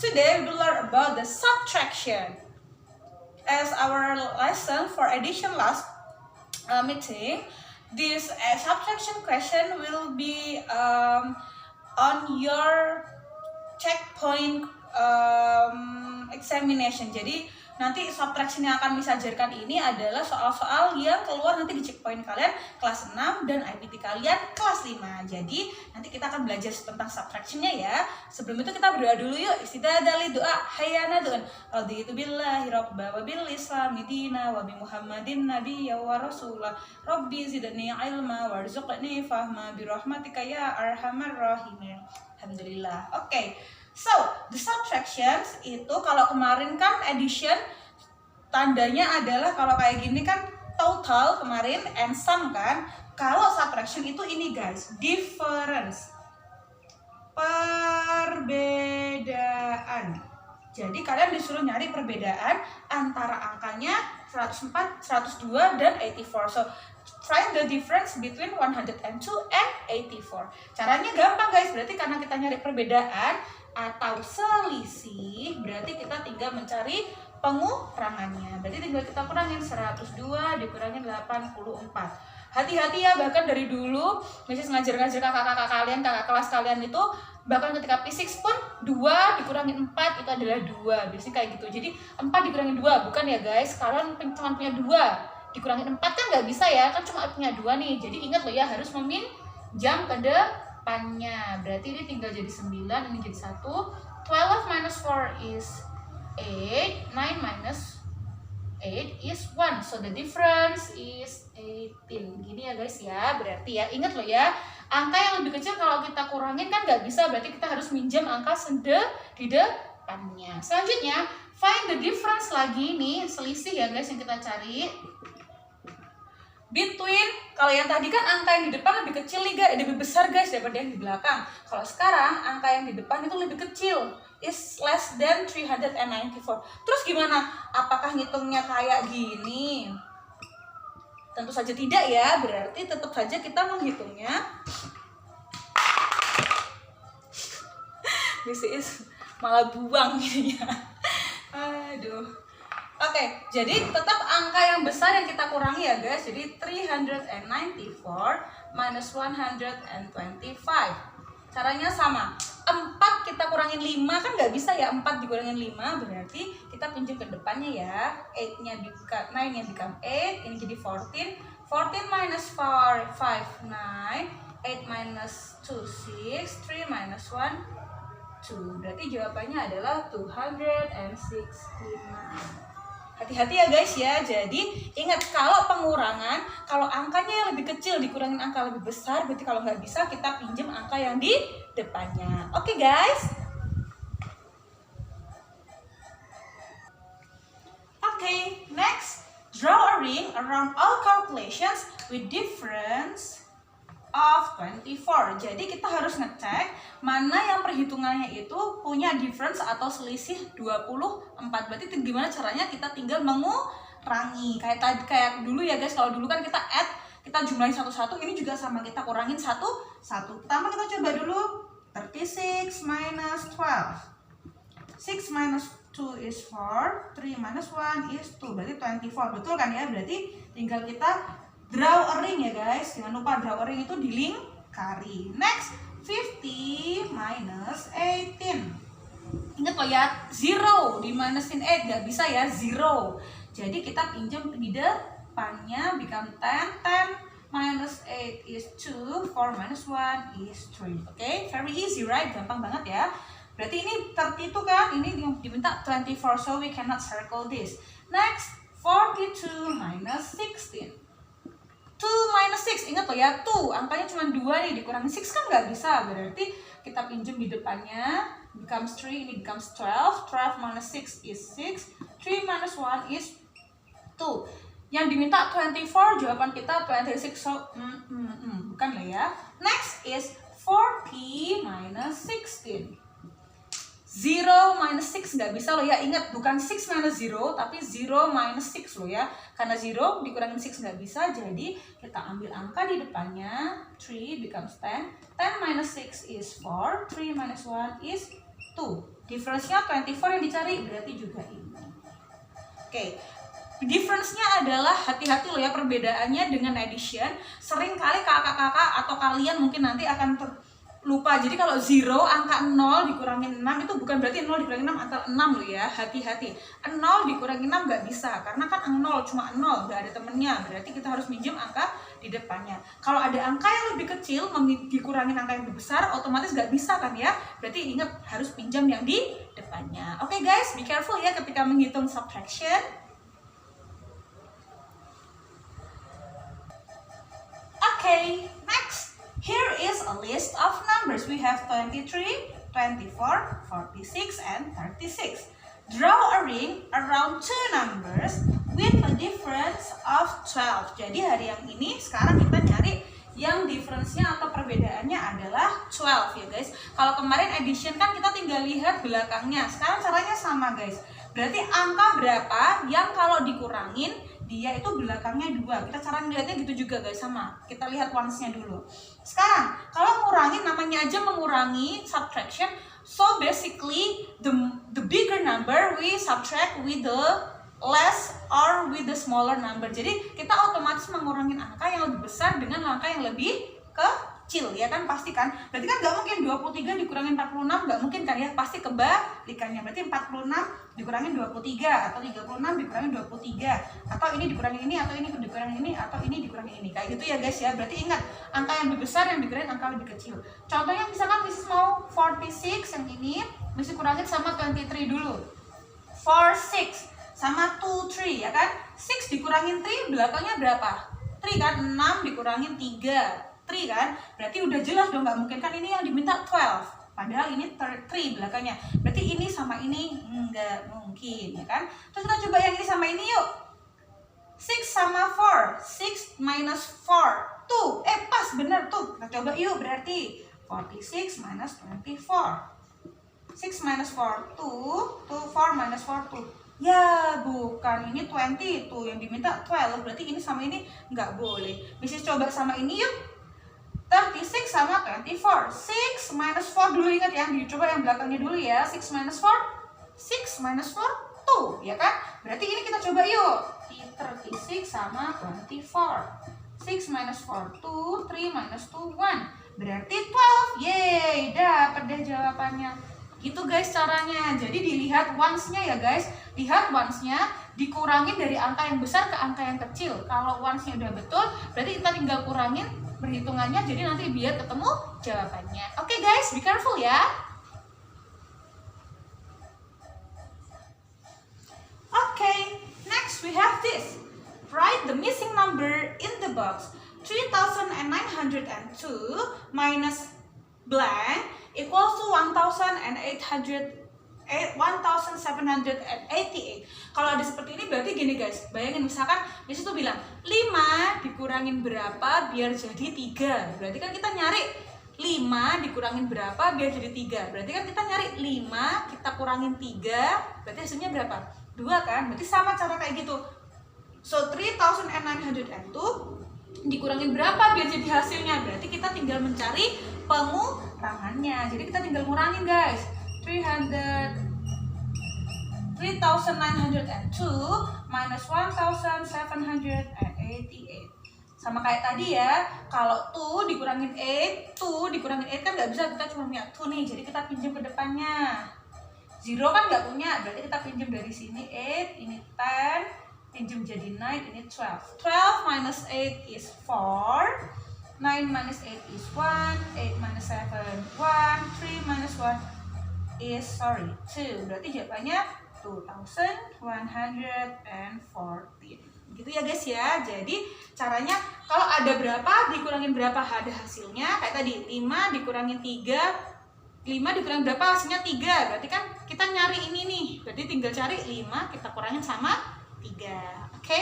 Today we will learn about the subtraction. As our lesson for addition last meeting, this subtraction question will be on your checkpoint examination. Jadi nanti subtraction yang akan Miss ajarkan ini adalah soal-soal yang keluar nanti di checkpoint kalian kelas 6 dan IPT kalian kelas 5. Jadi nanti kita akan belajar tentang subtractionnya ya. Sebelum itu kita berdoa dulu yuk. Istidadali doa hayana doa. Raditu billahi rabba wa bil islami dina wa bi muhammadin nabiyya wa rasulah. Rabbi zidni ilma warzuqni fahma bi rahmatika ya arhamar rahimin. Alhamdulillah. Oke. So, the subtractions itu kalau kemarin kan addition tandanya adalah kalau kayak gini kan total kemarin and sum kan. Kalau subtraction itu ini guys, difference. Perbedaan. Jadi kalian disuruh nyari perbedaan antara angkanya 104, 102 dan 84. So, find the difference between 102 and 84. Caranya gampang guys, berarti karena kita nyari perbedaan atau selisih, berarti kita tinggal mencari pengurangannya. Berarti tinggal kita kurangin 102 dikurangin 84. Hati-hati ya, bahkan dari dulu Miss ngajar-ngajar kakak-kakak kalian, kakak kelas kalian itu bahkan ketika P6 pun 2 dikurangin 4 itu adalah 2. Biasanya kayak gitu. Jadi 4 dikurangin 2, bukan ya guys, kalian cuma punya 2 dikurangin 4 kan nggak bisa ya, kan cuma punya 2 nih. Jadi ingat loh ya, harus meminjam ke depannya. Berarti ini tinggal jadi 9, ini jadi 1. 12 minus 4 is 8, 9 minus 8 is 1. So the difference is 18. Gini ya guys ya, berarti ya, ingat loh ya, angka yang lebih kecil kalau kita kurangin kan nggak bisa, berarti kita harus minjam angka di depannya. Selanjutnya, find the difference lagi nih, selisih ya guys yang kita cari. Between, kalau yang tadi kan angka yang di depan lebih kecil nih guys, lebih besar guys daripada yang di belakang. Kalau sekarang angka yang di depan itu lebih kecil, is less than 394. Terus gimana? Apakah ngitungnya kayak gini? Tentu saja tidak ya, berarti tetap saja kita menghitungnya. This is malah buang gitu ya. Aduh. Oke, jadi tetap angka yang besar yang kita kurangi ya guys. Jadi 394 minus 125. Caranya sama. 4 kita kurangin 5 kan nggak bisa ya. 4 dikurangin 5 berarti kita pinjam ke depannya ya. 9 nya become 8. Ini jadi 14. 14 minus 4, 5, 9. 8 minus 2, 6. 3 minus 1, 2. Berarti jawabannya adalah 265. Hati-hati ya guys ya. Jadi ingat, kalau pengurangan, kalau angkanya yang lebih kecil dikurangin angka lebih besar, berarti kalau nggak bisa kita pinjam angka yang di depannya. Oke guys. Oke, next, draw a ring around all calculations with difference of 24. Jadi kita harus ngecek mana yang perhitungannya itu punya difference atau selisih 24. Berarti gimana caranya? Kita tinggal mengurangi. Kayak dulu ya guys, kalau dulu kan kita add, kita jumlahin satu-satu, ini juga sama, kita kurangin satu-satu. Pertama kita coba dulu 36 minus 12. 6 minus 2 is 4, 3 minus 1 is 2, berarti 24. Betul kan ya? Berarti tinggal kita draw a ring ya guys. Jangan lupa draw a ring itu dilingkari. Next, 50 minus 18. Ingat loh ya, 0 dimanusin 8 nggak bisa ya, 0. Jadi kita pinjam di depannya, become 10. 10 minus 8 is 2. 4 minus 1 is 3. Oke, very easy right? Gampang banget ya. Berarti ini 32 kan, ini diminta 24, so we cannot circle this. Next, 42 minus 16. 2 minus 6, ingat loh ya, 2, angkanya cuma 2 nih, dikurangi 6 kan nggak bisa, berarti kita pinjam di depannya, becomes 3, ini becomes 12, 12 minus 6 is 6, 3 minus 1 is 2. Yang diminta 24, jawaban kita 26, so bukan lah ya. Next is 40 minus 16. 0 minus 6 nggak bisa loh ya, ingat bukan 6 minus 0 tapi 0 minus 6 loh ya, karena 0 dikurangin 6 nggak bisa, jadi kita ambil angka di depannya, 3 becomes 10. 10 minus 6 is 4, 3 minus 1 is Difference-nya 24 yang dicari, berarti juga ini. Oke. Difference-nya adalah, hati-hati loh ya perbedaannya dengan addition. Sering kali kakak-kakak atau kalian mungkin nanti akan lupa. Jadi kalau 0, angka 0 dikurangin 6 itu bukan berarti 0 dikurangin 6 atau 6 loh ya. Hati-hati. 0 dikurangin 6 nggak bisa. Karena kan 0 cuma 0, nggak ada temennya. Berarti kita harus minjem angka di depannya. Kalau ada angka yang lebih kecil, dikurangin angka yang lebih besar, otomatis nggak bisa kan ya. Berarti ingat harus pinjam yang di depannya. Oke guys, be careful ya ketika menghitung subtraction. Okay, next. Here is a list of numbers. We have 23, 24, 46, and 36. Draw a ring around two numbers with a difference of 12. Jadi hari yang ini sekarang kita nyari yang difference-nya atau perbedaannya adalah 12 ya guys. Kalau kemarin addition kan kita tinggal lihat belakangnya. Sekarang caranya sama guys. Berarti angka berapa yang kalau dikurangin dia itu belakangnya 2. Kita cara ngeliatnya gitu juga guys, sama. Kita lihat ones-nya dulu. Sekarang, kalau ngurangin namanya aja mengurangi, subtraction. So basically, the bigger number we subtract with the less or with the smaller number. Jadi kita otomatis mengurangin angka yang lebih besar dengan angka yang lebih kecil, ya kan, pasti kan. Berarti kan nggak mungkin 23 dikurangin 46, nggak mungkin kan ya, pasti kebalikannya. Berarti 46 dikurangin 23, atau 36 dikurangin 23, atau ini dikurangin ini, atau ini dikurangin ini, atau ini dikurangin ini, kayak gitu ya guys ya. Berarti ingat, angka yang lebih besar yang dikurangin angka lebih kecil. Contohnya misalkan Mrs. mau 46, yang ini Mrs. kurangin sama 23 dulu. 4, 6 sama 2, 3 ya kan. 6 dikurangin 3 belakangnya berapa? 3 kan, 6 dikurangin 3 kan, berarti udah jelas dong, nggak mungkin kan ini yang diminta 12, padahal ini 3 belakangnya, berarti ini sama ini nggak mungkin ya kan. Terus kita coba yang ini sama ini yuk. 6 sama 4, 6 minus 4, 2, pas bener tuh, kita coba yuk. Berarti 46 minus 24, 6 minus 4, 2, 4 minus 4, 2. Ya bukan, ini 20 tuh yang diminta 12, berarti ini sama ini nggak boleh. Bisa coba sama ini yuk. 36 sama 24. 6 minus 4 dulu, ingat ya, dicoba yang belakangnya dulu ya. 6 minus 4, 6 minus 4, 2 ya kan. Berarti ini kita coba yuk. 36 sama 24. 6 minus 4, 2, 3 minus 2, 1. Berarti 12. Yeay, dapat deh jawabannya. Gitu guys caranya. Jadi dilihat ones-nya ya guys. Lihat ones-nya, dikurangin dari angka yang besar ke angka yang kecil. Kalau ones-nya udah betul, berarti kita tinggal kurangin perhitungannya, jadi nanti biar ketemu jawabannya. Oke guys, be careful ya. Okay, next we have this. Write the missing number in the box. 3,902 minus blank equals to 1,788. Kalau ada seperti ini berarti gini guys, bayangin misalkan di situ bilang 5 dikurangin berapa biar jadi 3. Berarti kan kita nyari 5 dikurangin berapa biar jadi 3. Berarti kan kita nyari 5 kita kurangin 3, berarti hasilnya berapa? 2 kan? Berarti sama cara kayak gitu. So 3,902 dikurangin berapa biar jadi hasilnya? Berarti kita tinggal mencari pengurangannya. Jadi kita tinggal ngurangin guys. 3,902 minus 1,788. Sama kayak tadi ya, kalau 2 dikurangin 8, 2 dikurangin 8 kan nggak bisa, kita cuma punya 2 nih, jadi kita pinjam ke depannya. 0 kan nggak punya, berarti kita pinjam dari sini 8, ini 10, pinjam jadi 9, ini 12. 12 minus 8 is 4, 9 minus 8 is 1, 8 minus 7, 1, 3 minus 1 is 2. Berarti jawabannya 2,114. Gitu ya guys ya. Jadi caranya kalau ada berapa dikurangin berapa ada hasilnya. Kayak tadi 5 dikurangin 3, 5 dikurangin berapa hasilnya 3. Berarti kan kita nyari ini nih. Berarti tinggal cari 5 kita kurangin sama 3. Oke?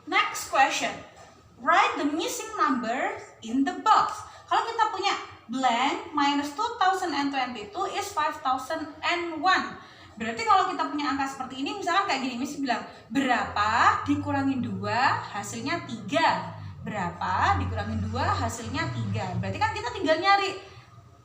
Next question. Write the missing number in the box. Kalau kita punya blank minus 2022 is 5001. Berarti kalau kita punya angka seperti ini, misalkan kayak gini, Miss bilang berapa dikurangin 2 hasilnya 3. berapa dikurangin 2 hasilnya 3. Berarti kan kita tinggal nyari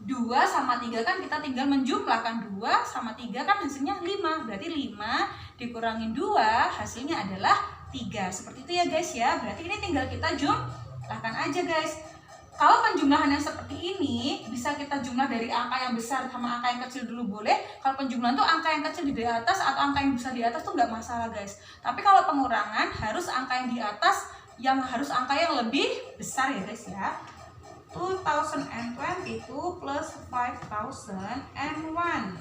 2 sama 3 kan kita tinggal menjumlahkan 2 sama 3 kan hasilnya 5. Berarti 5 dikurangin 2 hasilnya adalah 3. Seperti itu ya guys ya. Berarti ini tinggal kita jumlahkan aja guys. Kalau penjumlahan yang seperti ini bisa kita jumlah dari angka yang besar sama angka yang kecil dulu boleh. Kalau penjumlahan tuh angka yang kecil di atas atau angka yang besar di atas tuh nggak masalah guys. Tapi kalau pengurangan harus angka yang di atas yang harus angka yang lebih besar ya guys ya. 2022 plus 5001.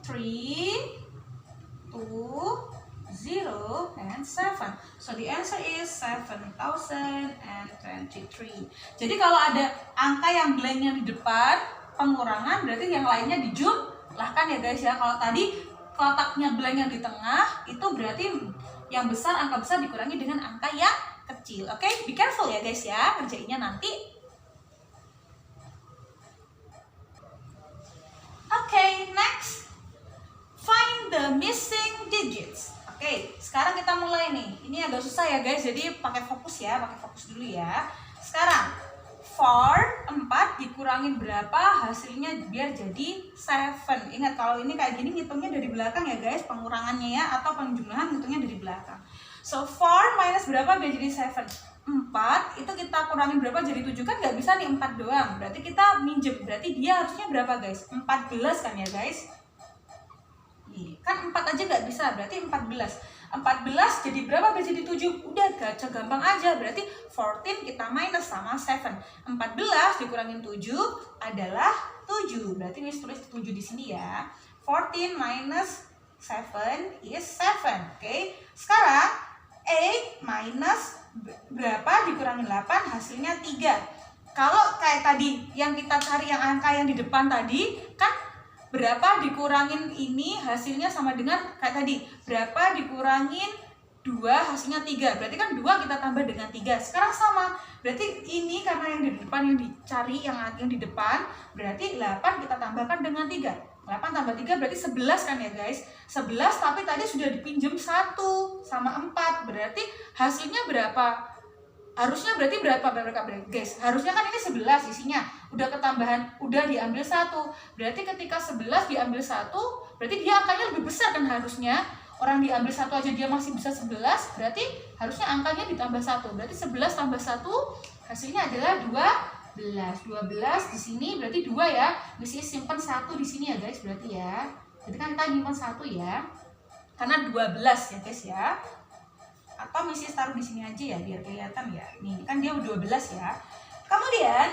3, 2, 0 and 7. So the answer is 7023. Jadi kalau ada angka yang blanknya di depan pengurangan berarti yang lainnya dijumlahkan ya guys ya. Kalau tadi kotaknya blank yang di tengah itu berarti yang besar, angka besar dikurangi dengan angka yang kecil. Oke, be careful ya guys ya, kerjainnya nanti. Oke, next. Find the missing digits. Oke, sekarang kita mulai nih. Ini agak susah ya guys, jadi pakai fokus ya, pakai fokus dulu ya. Sekarang 4 dikurangin berapa hasilnya biar jadi 7. Ingat kalau ini kayak gini ngitungnya dari belakang ya guys, pengurangannya ya, atau penjumlahan ngitungnya dari belakang. So 4 minus berapa biar jadi 7? 4 itu kita kurangin berapa jadi 7 kan nggak bisa nih 4 doang. Berarti kita minjem, berarti dia harusnya berapa guys? 14 kan ya guys? Kan 4 aja nggak bisa, berarti 14 jadi berapa biar jadi 7? Udah gacha gampang aja, berarti 14 kita minus sama 7. 14 dikurangin 7 adalah 7. Berarti ini tulis 7 di sini ya. 14 minus 7 is 7. Oke. Sekarang 8 minus berapa dikurangin 8 hasilnya 3. Kalau kayak tadi yang kita cari yang angka yang di depan tadi kan berapa dikurangin ini hasilnya sama dengan kayak tadi. Berapa dikurangin 2 hasilnya 3. Berarti kan 2 kita tambah dengan 3. Sekarang sama. Berarti ini karena yang di depan yang dicari yang di depan. Berarti 8 kita tambahkan dengan 3. 8 tambah 3 berarti 11 kan ya guys. 11 tapi tadi sudah dipinjam 1 sama 4. Berarti hasilnya berapa? Harusnya berarti berapa guys? Harusnya kan ini 11 isinya. Udah ketambahan, udah diambil 1. Berarti ketika 11 diambil 1, berarti dia angkanya lebih besar kan harusnya. Orang diambil 1 aja dia masih bisa 11, berarti harusnya angkanya ditambah 1. Berarti 11 tambah 1 hasilnya adalah 12. 12 di sini berarti 2 ya. Mesti simpan 1 di sini ya guys berarti ya. Jadi kan kita nyimpan 1 ya. Karena 12 ya guys ya. Atau misi taruh di sini aja ya biar kelihatan ya. Nih kan dia 12 ya. Kemudian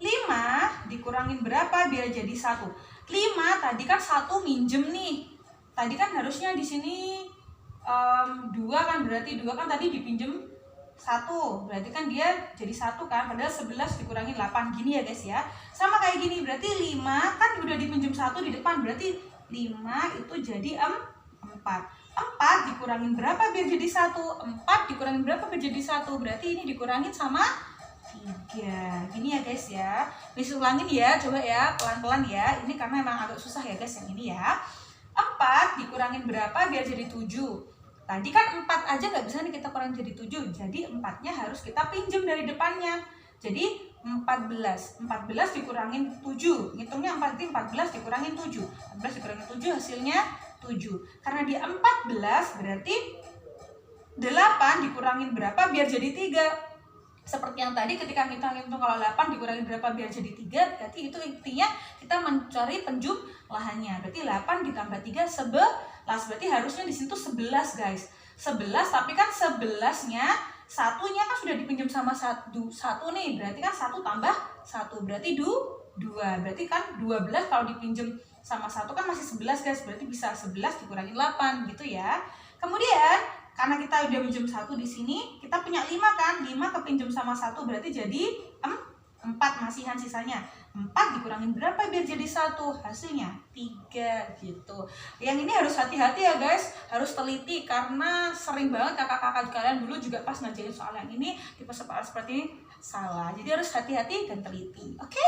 5 dikurangin berapa biar jadi 1? 5 tadi kan 1 minjem nih. Tadi kan harusnya di sini 2 kan, berarti 2 kan tadi dipinjem 1. Berarti kan dia jadi 1 kan, padahal 11 dikurangin 8 gini ya guys ya. Sama kayak gini, berarti 5 kan udah dipinjem 1 di depan, berarti 5 itu jadi 4 dikurangin berapa biar jadi 1? 4 dikurangin berapa biar jadi 1? Berarti ini dikurangin sama 3. Gini ya guys ya. Miss ulangin ya, coba ya, pelan-pelan ya. Ini karena emang agak susah ya guys yang ini ya. 4 dikurangin berapa biar jadi 7? Tadi kan 4 aja nggak bisa nih kita kurangin jadi 7. Jadi 4-nya harus kita pinjem dari depannya. Jadi 14 dikurangin 7. Ngitungnya 14 dikurangin 7. 14 dikurangin 7 hasilnya 7. Karena dia 14 berarti 8 dikurangin berapa biar jadi 3. Seperti yang tadi ketika kita ngitung kalau 8 dikurangin berapa biar jadi 3, berarti itu intinya kita mencari penjumlahannya. Berarti 8 ditambah 3 11. Berarti harusnya di situ 11 guys. 11 tapi kan 11-nya satunya kan sudah dipinjam sama 1 nih. Berarti kan 1 tambah 1 berarti 2. Berarti kan 12 kalau dipinjam sama 1 kan masih 11 guys. Berarti bisa 11 dikurangin 8 gitu ya. Kemudian karena kita udah pinjam 1 di sini, kita punya 5 kan. 5 kepinjam sama 1 berarti jadi 4 masihan sisanya. 4 dikurangin berapa biar jadi 1? Hasilnya 3 gitu. Yang ini harus hati-hati ya guys. Harus teliti karena sering banget kakak-kakak kalian dulu juga pas ngajarin soal yang ini tipe soal seperti ini salah. Jadi harus hati-hati dan teliti. Oke?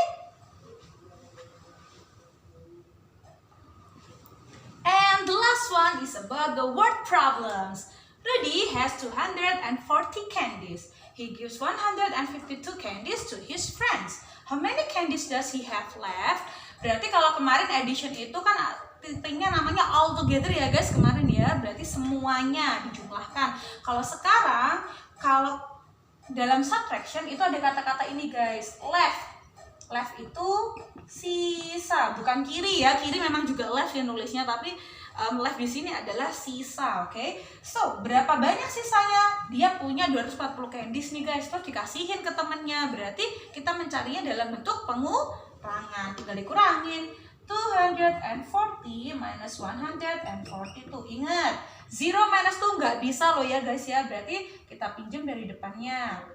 And And the last one is about the word problems. Rudy has 240 candies. He gives 152 candies to his friends. How many candies does he have left? Berarti kalau kemarin addition itu kan titiknya namanya all together ya guys kemarin ya. Berarti semuanya dijumlahkan. Kalau sekarang, kalau dalam subtraction itu ada kata-kata ini guys. Left. Left itu sisa, bukan kiri ya. Kiri memang juga left ya nulisnya, tapi left di sini adalah sisa, oke? So, berapa banyak sisanya? Dia punya 240 candies nih guys, terus dikasihin ke temennya. Berarti kita mencarinya dalam bentuk pengurangan. Tinggal dikurangin. 240 minus 142. Ingat, 0 minus 2 nggak bisa loh ya guys ya. Berarti kita pinjam dari depannya.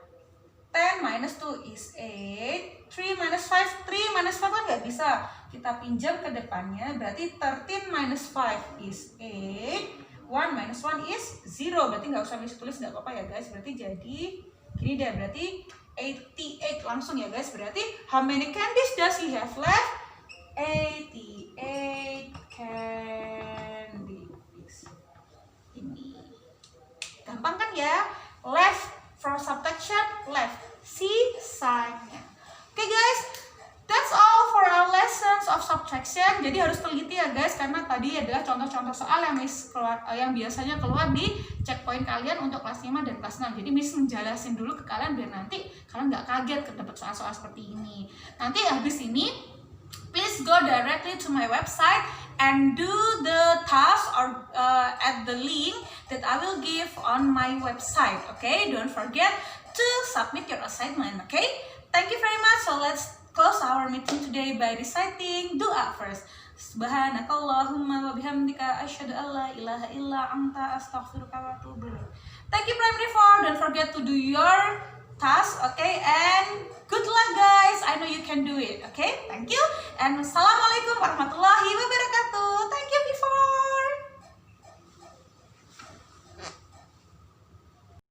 10 minus 2 is 8. 3 minus 5. 3 minus 5 kan nggak bisa. Kita pinjam ke depannya. Berarti 13 minus 5 is 8. 1 minus 1 is 0. Berarti nggak usah tulis, nggak apa-apa ya guys. Berarti jadi gini deh. Berarti 88 langsung ya guys. Berarti how many candies does he have left? 88 candies. Ini gampang kan ya? Left from subtraction, left sisanya. Oke guys, that's all for our lessons of subtraction. Jadi harus teliti ya guys, karena tadi adalah contoh-contoh soal yang yang biasanya keluar di checkpoint kalian untuk kelas 5 dan kelas 6. Jadi Miss menjelasin dulu ke kalian biar nanti kalian nggak kaget dapat soal-soal seperti ini. Nanti habis ini please go directly to my website and do the task or at the link that I will give on my website. Okay, don't forget to submit your assignment. Okay, thank you very much. So let's close our meeting today by reciting doa first. Subhanakallahumma wa bihamdika asyhadu an la ilaha illa anta astaghfiruka wa atubu ilaik. Thank you primary 4. Don't forget to do your task, okay? And good luck guys. I know you can do it. Okay? Thank you. And assalamualaikum warahmatullahi wabarakatuh.